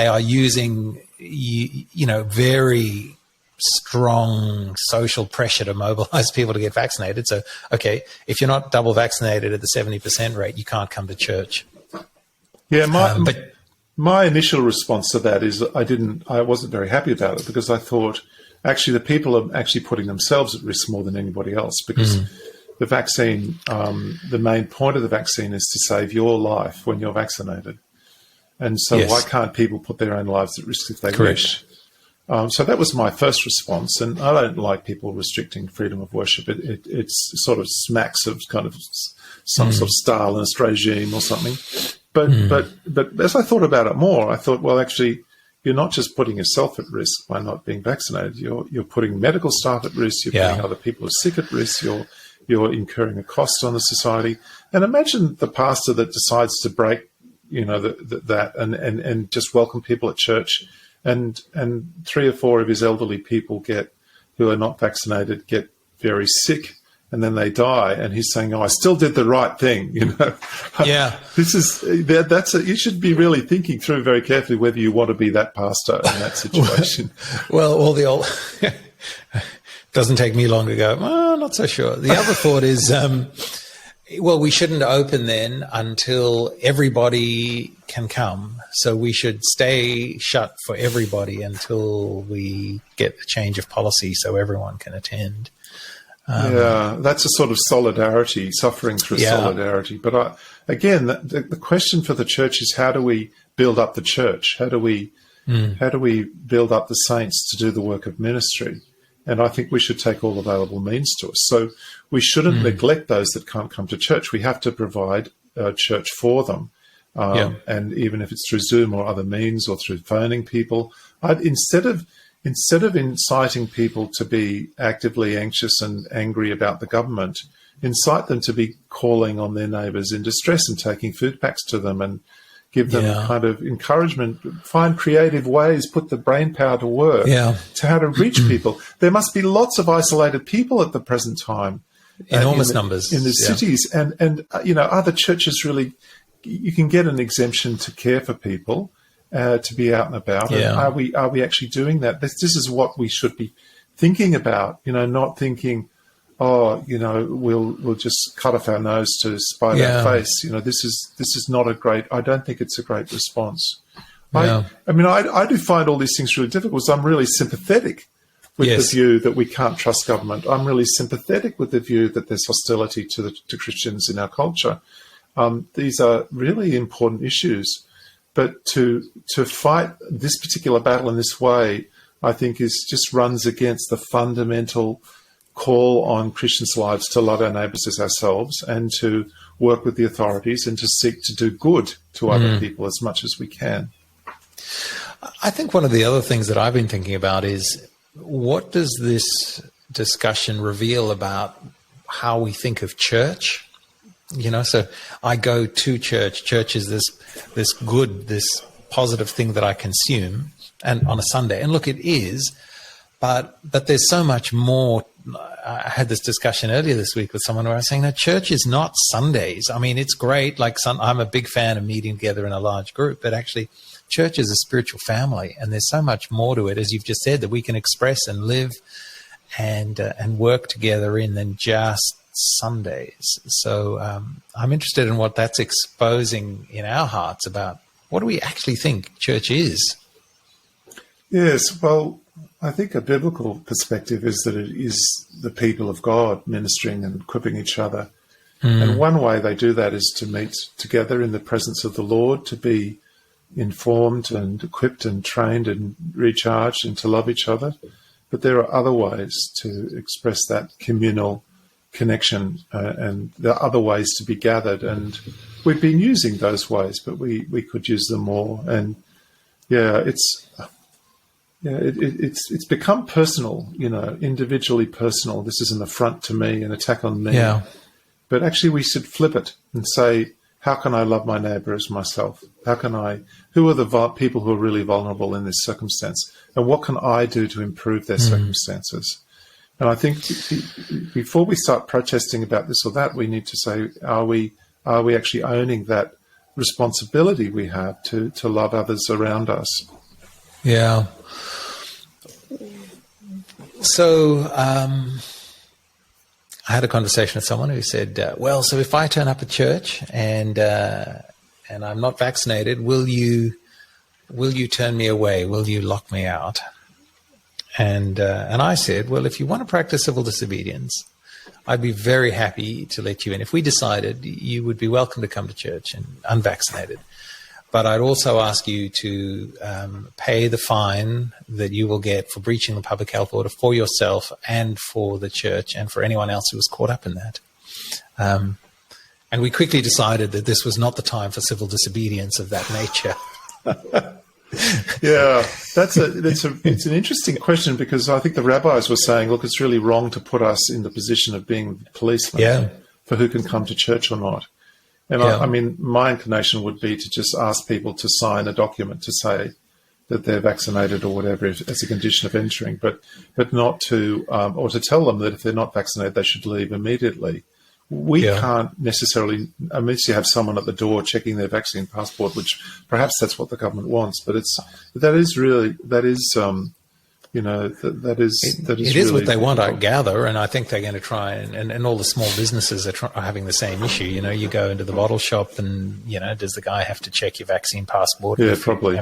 are using, very strong social pressure to mobilize people to get vaccinated. So, okay, if you're not double vaccinated at the 70% rate, you can't come to church. Yeah, my initial response to that is I wasn't very happy about it, because I thought actually the people are actually putting themselves at risk more than anybody else, because the vaccine, the main point of the vaccine is to save your life when you're vaccinated. And so why can't people put their own lives at risk if they wish? So that was my first response, and I don't like people restricting freedom of worship. It sort of smacks of kind of some sort of Stalinist regime or something. But as I thought about it more, I thought, well, actually, you're not just putting yourself at risk by not being vaccinated. You're putting medical staff at risk. You're putting other people who are sick at risk. You're incurring a cost on the society. And imagine the pastor that decides to break, that and just welcome people at church, and 3 or 4 of his elderly people who are not vaccinated get very sick, and then they die, and he's saying, I still did the right thing, Yeah. You should be really thinking through very carefully whether you want to be that pastor in that situation. Well, all the old, doesn't take me long to go, not so sure. The other thought is, we shouldn't open then until everybody can come. So we should stay shut for everybody until we get a change of policy so everyone can attend. That's a sort of solidarity, suffering through solidarity. But again, the question for the church is, how do we build up the church? How do we build up the saints to do the work of ministry? And I think we should take all available means to us. So we shouldn't neglect those that can't come to church. We have to provide church for them. And even if it's through Zoom or other means or through phoning people, instead of inciting people to be actively anxious and angry about the government, incite them to be calling on their neighbours in distress and taking food packs to them, and give them kind of encouragement, find creative ways, put the brain power to work to how to reach people. There must be lots of isolated people at the present time. Enormous numbers. In the cities. And other churches really, you can get an exemption to care for people, to be out and about. Yeah. And are we actually doing that? This is what we should be thinking about, not thinking, we'll just cut off our nose to spite our face. This is not I don't think it's a great response. I do find all these things really difficult, because I'm really sympathetic with the view that we can't trust government. I'm really sympathetic with the view that there's hostility to Christians in our culture. These are really important issues. But to fight this particular battle in this way, I think just runs against the fundamental call on Christians' lives to love our neighbours as ourselves, and to work with the authorities, and to seek to do good to other people as much as we can. I think one of the other things that I've been thinking about is, what does this discussion reveal about how we think of church? So I go to church. Church is this good, this positive thing that I consume, and on a Sunday. And look, it is. But there's so much more. I had this discussion earlier this week with someone where I was saying that church is not Sundays. I mean, it's great. Like I'm a big fan of meeting together in a large group, but actually church is a spiritual family, and there's so much more to it, as you've just said, that we can express and live and work together in than just Sundays. So I'm interested in what that's exposing in our hearts about what do we actually think church is? Yes, well, I think a biblical perspective is that it is the people of God ministering and equipping each other. And one way they do that is to meet together in the presence of the Lord, to be informed and equipped and trained and recharged and to love each other. But there are other ways to express that communal connection, and there are other ways to be gathered. And we've been using those ways, but we could use them more. And it's become personal, individually personal. This is an affront to me, an attack on me. Yeah. But actually we should flip it and say, how can I love my neighbour as myself? Who are the people who are really vulnerable in this circumstance? And what can I do to improve their circumstances? And I think before we start protesting about this or that, we need to say, are we actually owning that responsibility we have to love others around us? Yeah. So I had a conversation with someone who said, so if I turn up at church and I'm not vaccinated, will you turn me away? Will you lock me out? And I said, well, if you want to practice civil disobedience, I'd be very happy to let you in. If we decided you would be welcome to come to church and unvaccinated, but I'd also ask you to pay the fine that you will get for breaching the public health order for yourself and for the church and for anyone else who was caught up in that. And we quickly decided that this was not the time for civil disobedience of that nature. Yeah, it's an interesting question, because I think the rabbis were saying, look, it's really wrong to put us in the position of being policemen for who can come to church or not. And I mean, my inclination would be to just ask people to sign a document to say that they're vaccinated or whatever as a condition of entering, but not to, or to tell them that if they're not vaccinated, they should leave immediately. We can't necessarily, unless you have someone at the door checking their vaccine passport, which perhaps that's what the government wants, but that is really what they want, I gather, and I think they're going to try and all the small businesses are having the same issue. You go into the bottle shop and, does the guy have to check your vaccine passport? Yeah, probably.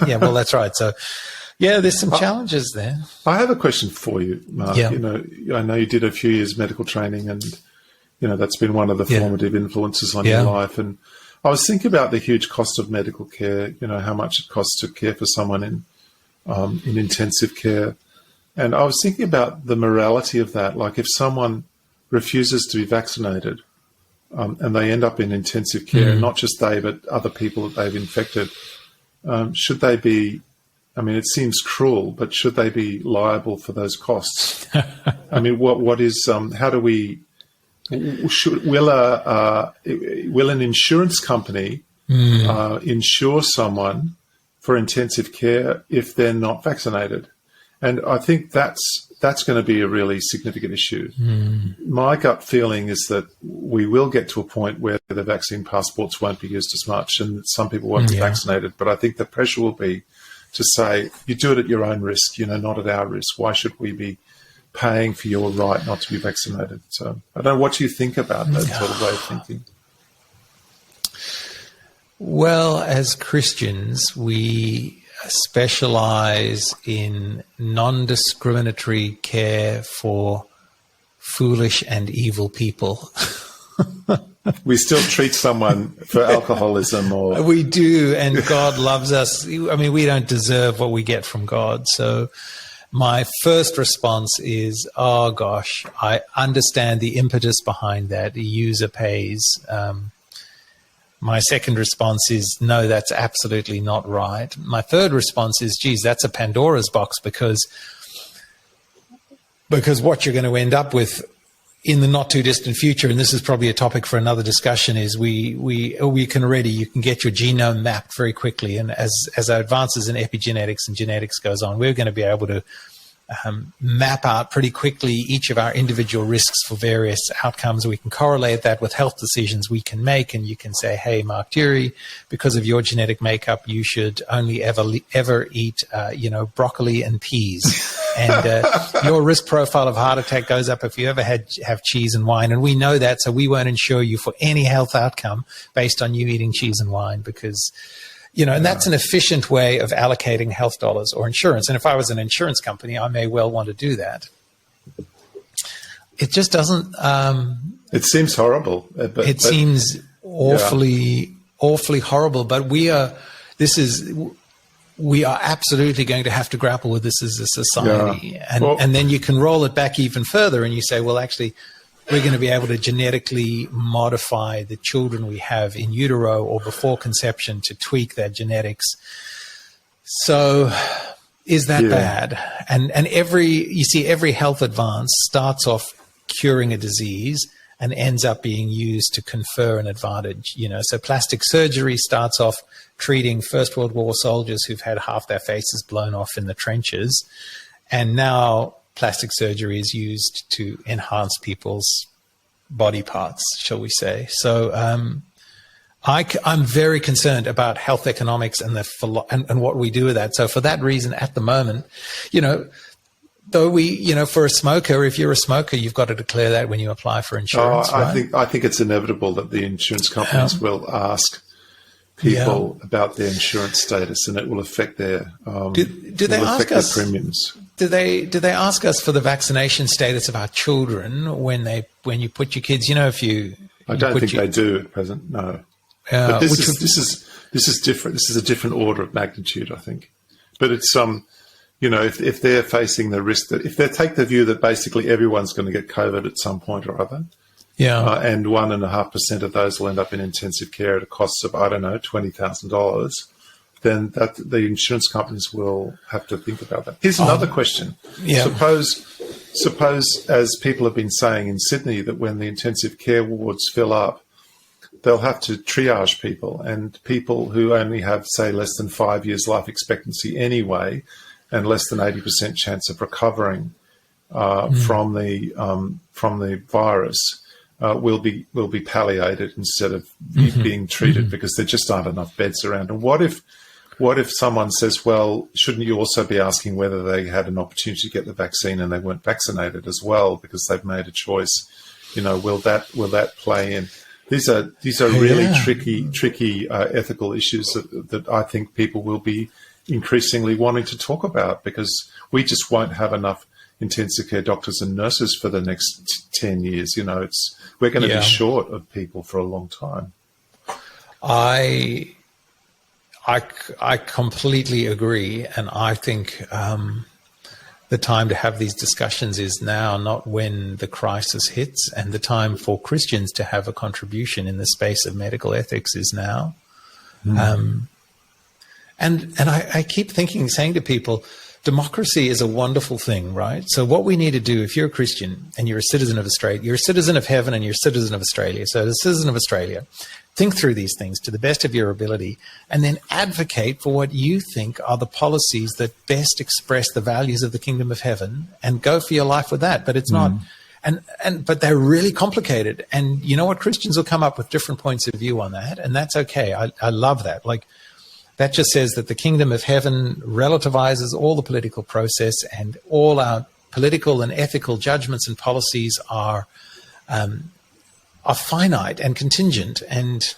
Well, that's right. So, there's some challenges there. I have a question for you, Mark. Yeah. I know you did a few years medical training, and, that's been one of the formative influences on your life. And I was thinking about the huge cost of medical care, how much it costs to care for someone in intensive care. And I was thinking about the morality of that. Like, if someone refuses to be vaccinated and they end up in intensive care, not just they, but other people that they've infected, should they be, I mean, it seems cruel, but should they be liable for those costs? I mean, what is, how do we, will an insurance company insure someone for intensive care if they're not vaccinated? And I think that's going to be a really significant issue. My gut feeling is that we will get to a point where the vaccine passports won't be used as much, and some people won't be vaccinated. But I think the pressure will be to say, you do it at your own risk, not at our risk. Why should we be paying for your right not to be vaccinated? So I don't know what you think about that sort of way of thinking. Well, as Christians, we specialize in non-discriminatory care for foolish and evil people. We still treat someone for alcoholism or... We do, and God loves us. I mean, we don't deserve what we get from God. So my first response is, oh gosh, I understand the impetus behind that. The user pays. My second response is, no, that's absolutely not right. My third response is, geez, that's a Pandora's box, because what you're going to end up with in the not too distant future, and this is probably a topic for another discussion, is you can get your genome mapped very quickly. And as our advances in epigenetics and genetics goes on, we're going to be able to map out pretty quickly each of our individual risks for various outcomes. We can correlate that with health decisions we can make, and you can say, hey, Mark Durie, because of your genetic makeup, you should only ever eat, broccoli and peas. And your risk profile of heart attack goes up if you ever have cheese and wine. And we know that, so we won't insure you for any health outcome based on you eating cheese and wine because... and that's an efficient way of allocating health dollars or insurance. And if I was an insurance company, I may well want to do that. It just doesn't. It seems horrible. It seems awfully horrible. But we are absolutely going to have to grapple with this as a society. Yeah. And then you can roll it back even further, and you say, well, actually, we're going to be able to genetically modify the children we have in utero or before conception to tweak their genetics. So is that bad? And every health advance starts off curing a disease and ends up being used to confer an advantage. So plastic surgery starts off treating First World War soldiers who've had half their faces blown off in the trenches. And now plastic surgery is used to enhance people's body parts, shall we say. So I'm very concerned about health economics and and what we do with that. So for that reason, at the moment, though for a smoker, if you're a smoker, you've got to declare that when you apply for insurance. I think it's inevitable that the insurance companies will ask people about their insurance status, and it will affect their do they ask us premiums. Do they ask us for the vaccination status of our children when you put your kids? I don't think they do at present. No, but this is different. This is a different order of magnitude, I think. But it's if they're facing the risk that if they take the view that basically everyone's going to get COVID at some point or other. Yeah, and 1.5% of those will end up in intensive care at a cost of $20,000. Then the insurance companies will have to think about that. Here's another question. Yeah. Suppose, as people have been saying in Sydney, that when the intensive care wards fill up, they'll have to triage people, and people who only have, say, less than 5 years life expectancy anyway, and less than 80% chance of recovering from the virus. Will be palliated instead of being treated because there just aren't enough beds around. And what if someone says, well, shouldn't you also be asking whether they had an opportunity to get the vaccine and they weren't vaccinated as well because they've made a choice? Will that play in? These are really tricky ethical issues that I think people will be increasingly wanting to talk about because we just won't have enough intensive care doctors and nurses for the next 10 years. We're going to be short of people for a long time. I completely agree, and I think the time to have these discussions is now, not when the crisis hits, and the time for Christians to have a contribution in the space of medical ethics is now. And I keep saying to people, democracy is a wonderful thing, right? So what we need to do, if you're a Christian and you're a citizen of Australia, you're a citizen of heaven and you're a citizen of Australia. So as a citizen of Australia, think through these things to the best of your ability and then advocate for what you think are the policies that best express the values of the kingdom of heaven and go for your life with that. But it's not, but they're really complicated. And you know what? Christians will come up with different points of view on that. And that's okay. I love that. That just says that the kingdom of heaven relativizes all the political process, and all our political and ethical judgments and policies are finite and contingent, and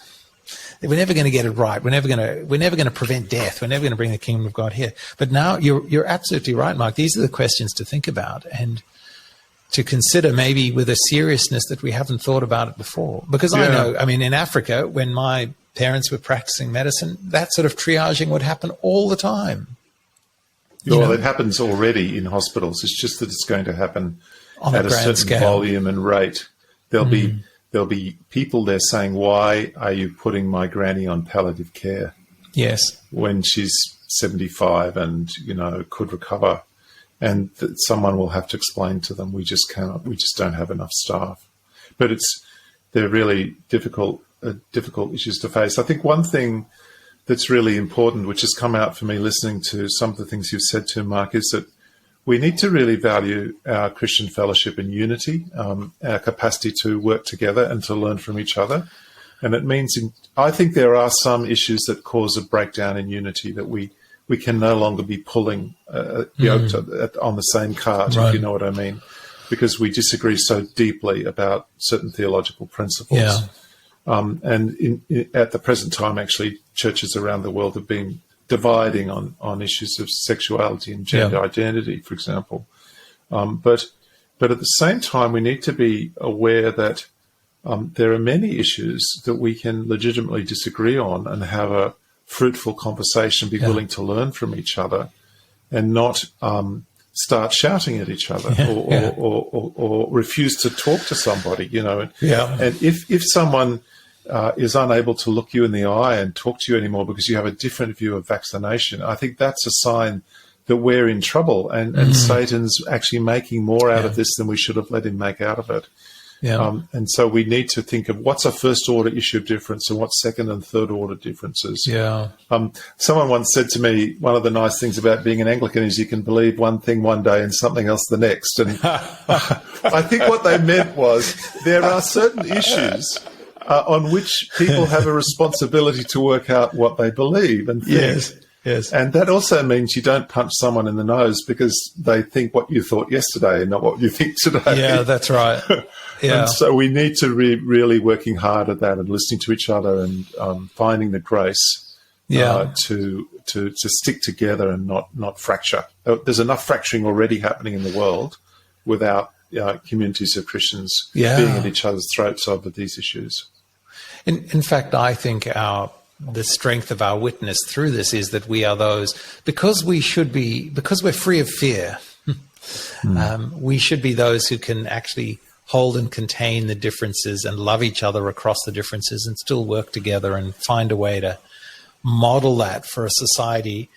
we're never going to get it right. We're never going to prevent death. We're never going to bring the kingdom of God here. But now you're absolutely right, Mark. These are the questions to think about and to consider, maybe with a seriousness that we haven't thought about it before. Because I mean, in Africa, when my parents were practicing medicine, that sort of triaging would happen all the time. It happens already in hospitals. It's just that it's going to happen at a certain volume and rate. There'll be people there saying, why are you putting my granny on palliative care? Yes. When she's 75 and, could recover. And that someone will have to explain to them, we just don't have enough staff. But they're really difficult issues to face. I think one thing that's really important, which has come out for me listening to some of the things you've said to Mark, is that we need to really value our Christian fellowship and unity, our capacity to work together and to learn from each other. And it means, I think there are some issues that cause a breakdown in unity, that we can no longer be pulling yoked on the same cart, if you know what I mean, because we disagree so deeply about certain theological principles. Yeah. And at the present time, actually, churches around the world have been dividing on issues of sexuality and gender identity, for example. But at the same time, we need to be aware that there are many issues that we can legitimately disagree on and have a fruitful conversation, be willing to learn from each other, and not start shouting at each other or refuse to talk to somebody, And if someone is unable to look you in the eye and talk to you anymore because you have a different view of vaccination, I think that's a sign that we're in trouble, and Satan's actually making more out of this than we should have let him make out of it. Yeah. And so we need to think of what's a first order issue of difference and what's second and third order differences. Yeah. Someone once said to me, one of the nice things about being an Anglican is you can believe one thing one day and something else the next. And I think what they meant was there are certain issues on which people have a responsibility to work out what they believe and think. Yes. And that also means you don't punch someone in the nose because they think what you thought yesterday and not what you think today. Yeah, that's right. Yeah. And so we need to really working hard at that and listening to each other and finding the grace to stick together and not fracture. There's enough fracturing already happening in the world without communities of Christians being at each other's throats over these issues. In fact, I think the strength of our witness through this is that we are those, because we're free of fear, we should be those who can actually hold and contain the differences and love each other across the differences and still work together and find a way to model that for a society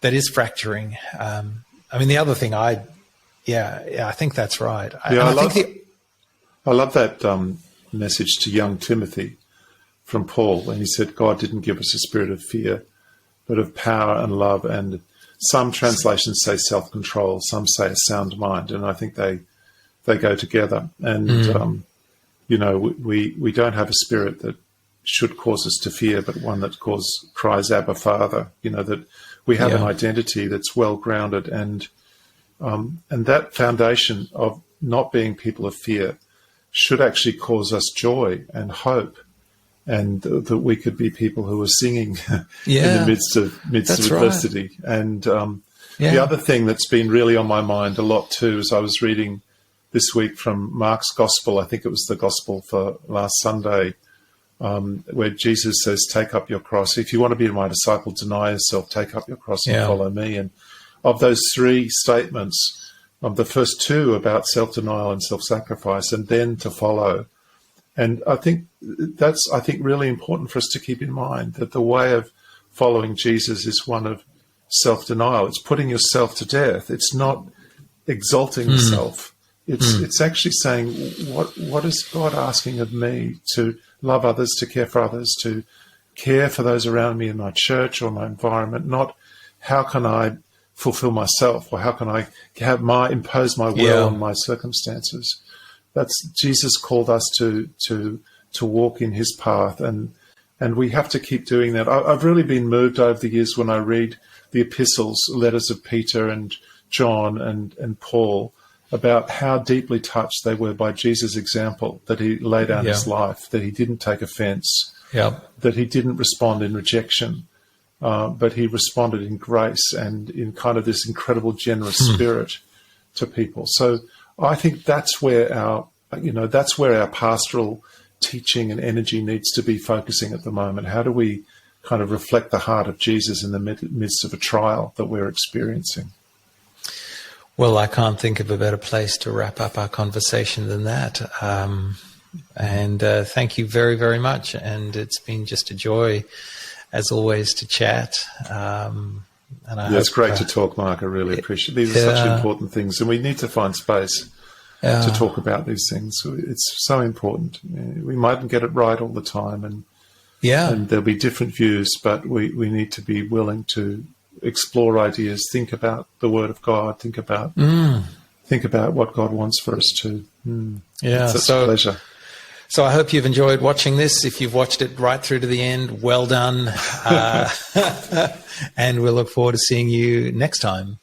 that is fracturing. I mean, the other thing I think that's right. I love that message to young Timothy from Paul when he said, God didn't give us a spirit of fear, but of power and love. And some translations say self-control, some say a sound mind. And I think they go together. And, we don't have a spirit that should cause us to fear, but one that cries, Abba, Father, that we have an identity that's well-grounded. And that foundation of not being people of fear should actually cause us joy and hope. And that we could be people who are singing in the midst of adversity. Right. And the other thing that's been really on my mind a lot too is I was reading this week from Mark's Gospel. I think it was the Gospel for last Sunday, where Jesus says, take up your cross. If you want to be my disciple, deny yourself, take up your cross and follow me. And of those three statements, the first two about self-denial and self-sacrifice, and then to follow. And I think that's really important for us to keep in mind, that the way of following Jesus is one of self-denial. It's putting yourself to death. It's not exalting yourself. It's actually saying, what is God asking of me to love others, to care for others, to care for those around me in my church or my environment, not how can I fulfill myself or how can I impose my will on my circumstances. That's Jesus called us to walk in his path, and we have to keep doing that. I've really been moved over the years when I read the epistles, letters of Peter and John and Paul, about how deeply touched they were by Jesus' example, that he laid down his life, that he didn't take offense, that he didn't respond in rejection, but he responded in grace and in kind of this incredible generous spirit to people. So I think that's where our pastoral teaching and energy needs to be focusing at the moment. How do we kind of reflect the heart of Jesus in the midst of a trial that we're experiencing? Well, I can't think of a better place to wrap up our conversation than that. And thank you very, very much. And it's been just a joy, as always, to chat. It's great to talk, Mark. I really appreciate it. These are such important things, and we need to find space to talk about these things. It's so important. We mightn't get it right all the time, and there'll be different views, but we need to be willing to explore ideas, think about the Word of God, think about what God wants for us to. Yeah, it's a pleasure. So I hope you've enjoyed watching this. If you've watched it right through to the end, well done. And we'll look forward to seeing you next time.